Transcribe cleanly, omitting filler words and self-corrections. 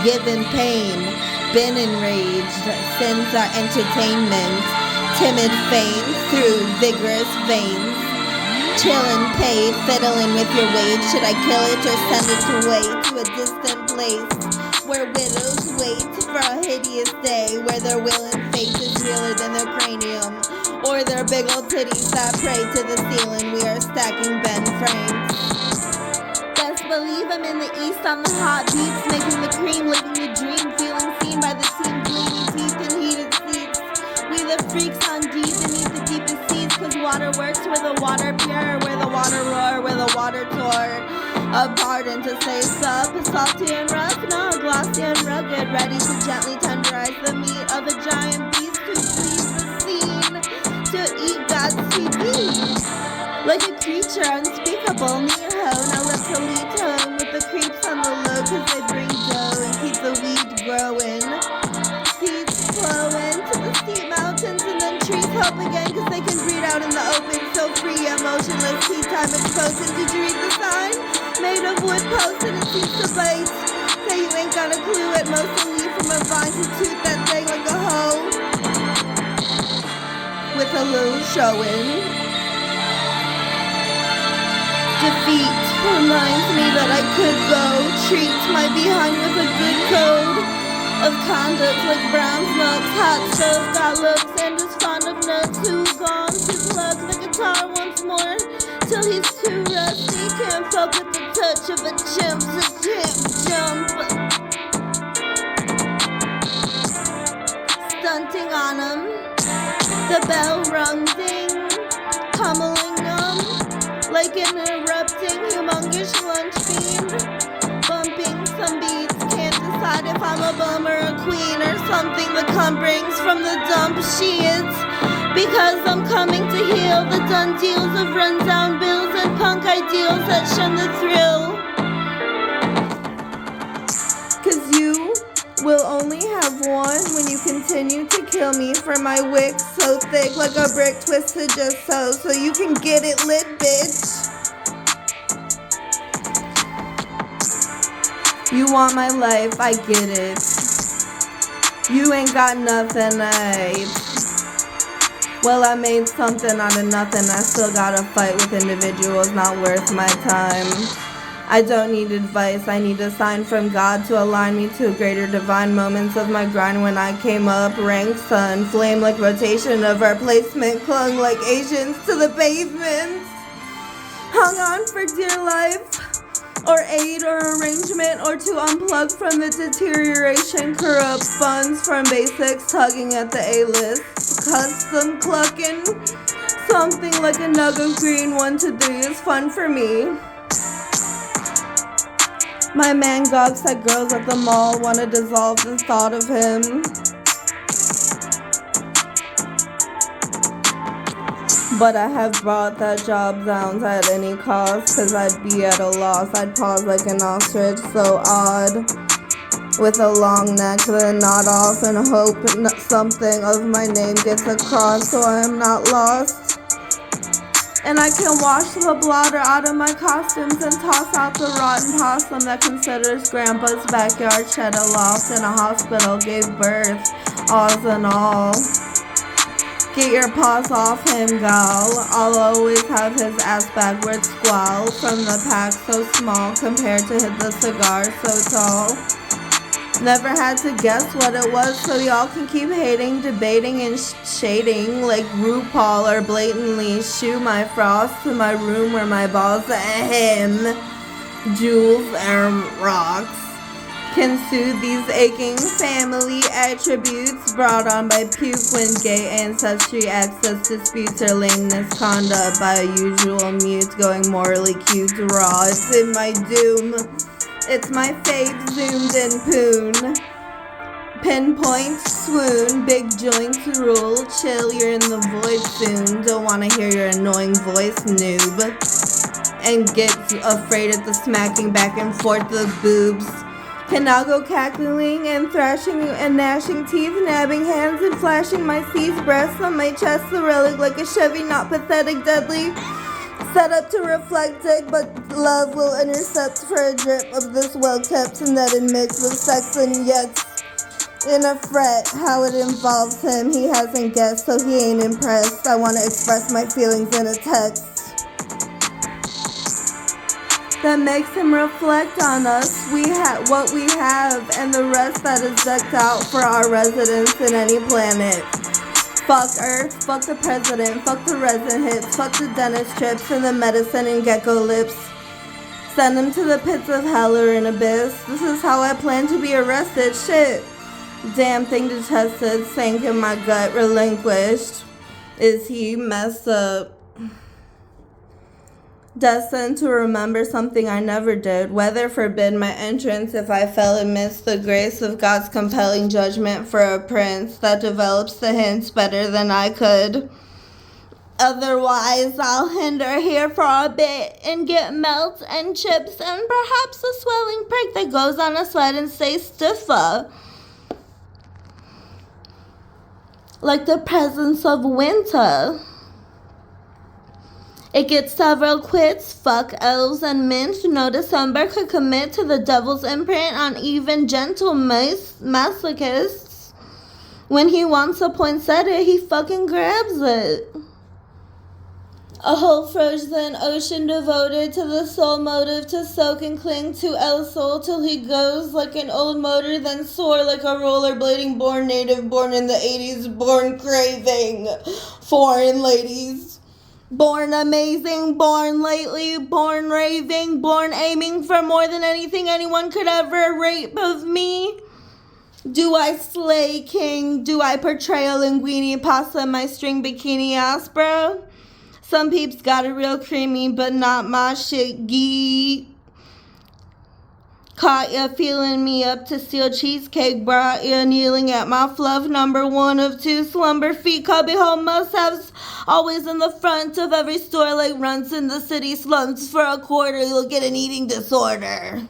givin pain, been enraged, sins are entertainment, timid fame through vigorous veins, chillin paid, fiddlin with your wage, should I kill it or send it away to a distant place, where widows wait for a hideous day, where their will and fate is realer than their cranium, or their big old titties that pray to the ceiling. We are stacking Ben frames. Best believe I'm in the east on the hot beats, making the cream, living the dream, feeling seen by the team, gleamy teeth and heated seats. We the freaks on deep beneath the deepest seas, cause waterworks where the water pure, where the water roar, where the water tore apart into say supp, salty and rough, no, glossy and rugged, ready to gently tenderize the meat of a giant beast who flees the scene to eat God's TV. Like a creature unspeakable, near hoe, now let's elite home with the creeps on the low, cause they bring dough and keep the weed growin. Seeds flowin to the steep mountains and then trees hope again, cause they can breed out in the open, so free and motionless, tea time exposing. Did you read the sign? Made of wood posts and it seems to bite. Say you ain't got a clue at most a leaf from a vine to toot that thing like a hoe. With a little showin. Defeat reminds me that I could go treat my behind with a good code of conduct like Brown's nuts, hot stove, got looks and is fond of nuts, who gone to plug the guitar once more till he's too rusty, can't fuck with the touch of a chimp, so can't jump. Stunting on him, the bell rung ding, pummeling him like an erupting humongous lunch fiend, bumping some beats, can't decide if I'm a bum or a queen or something the cum brings from the dump she is, because I'm coming to heal the done deals of run-down bills and punk ideals that shun the thrill. Cause you will only have one when you continue to kill me for my wick so thick like a brick twisted just so you can get it lit, bitch. You want my life, I get it. You ain't got nothing, well, I made something out of nothing. I still gotta fight with individuals not worth my time. I don't need advice, I need a sign from God to align me to greater divine moments of my grind. When I came up, ranked sun, flame like rotation of our placement, clung like Asians to the pavement. Hung on for dear life, or aid or arrangement, or to unplug from the deterioration, corrupt funds from basics, tugging at the A-list, custom clucking, something like a nug of green, 1 to 3 is fun for me. My man gawks at girls at the mall, wanna dissolve the thought of him. But I have brought that job down at any cost, cause I'd be at a loss. I'd pause like an ostrich, so odd, with a long neck, then nod off and hope something of my name gets across so I am not lost. And I can wash the blotter out of my costumes and toss out the rotten possum that considers grandpa's backyard shed a loft in a hospital gave birth, alls and all. Get your paws off him, gal. I'll always have his ass backwards squall from the pack so small compared to the cigar so tall. Never had to guess what it was, so y'all can keep hating, debating, and shading like RuPaul, or blatantly shoo my frost to my room where my balls ahem, jewels and rocks can soothe these aching family attributes brought on by puke when gay ancestry access disputes or lameness conduct by a usual mute going morally cute raw. It's in my doom. It's my fave zoomed in poon. Pinpoint swoon, big joints rule, chill, you're in the void soon. Don't wanna hear your annoying voice, noob. And get afraid at the smacking back and forth of boobs. Can now go cackling and thrashing and gnashing teeth, nabbing hands and flashing my C's breasts on my chest, the relic like a Chevy, not pathetic, deadly. Set up to reflect dick, but love will intercept for a drip of this well-kept and that admits with sex and yet in a fret how it involves him. He hasn't guessed, so he ain't impressed. I want to express my feelings in a text that makes him reflect on us, what we have, and the rest that is decked out for our residence in any planet. Fuck Earth, fuck the president, fuck the resin hits, fuck the dentist trips and the medicine and gecko lips. Send them to the pits of hell or an abyss. This is how I plan to be arrested. Shit. Damn thing detested, sank in my gut, relinquished. Is he messed up? Destined to remember something I never did. Weather forbid my entrance if I fell amidst the grace of God's compelling judgment for a prince that develops the hints better than I could. Otherwise, I'll hinder here for a bit and get melts and chips and perhaps a swelling prick that goes on a sweat and stays stiffer. Like the presence of winter. It gets several quits, fuck elves and mint. No December could commit to the devil's imprint on even gentle masochists. When he wants a poinsettia, he fucking grabs it. A whole frozen ocean devoted to the sole motive to soak and cling to El Sol till he goes like an old motor, then soar like a rollerblading born native, born in the 80s, born craving foreign ladies. Born amazing, born lately, born raving, born aiming for more than anything anyone could ever rape of me. Do I slay king? Do I portray a linguine pasta in my string bikini ass, bro? Some peeps got it real creamy, but not my shit, gee. Caught ya feeling me up to steal cheesecake, brought ya kneeling at my fluff, number 1 of 2 slumber feet, cubbyhole must-haves, always in the front of every store like runts in the city slums. For a quarter, you'll get an eating disorder.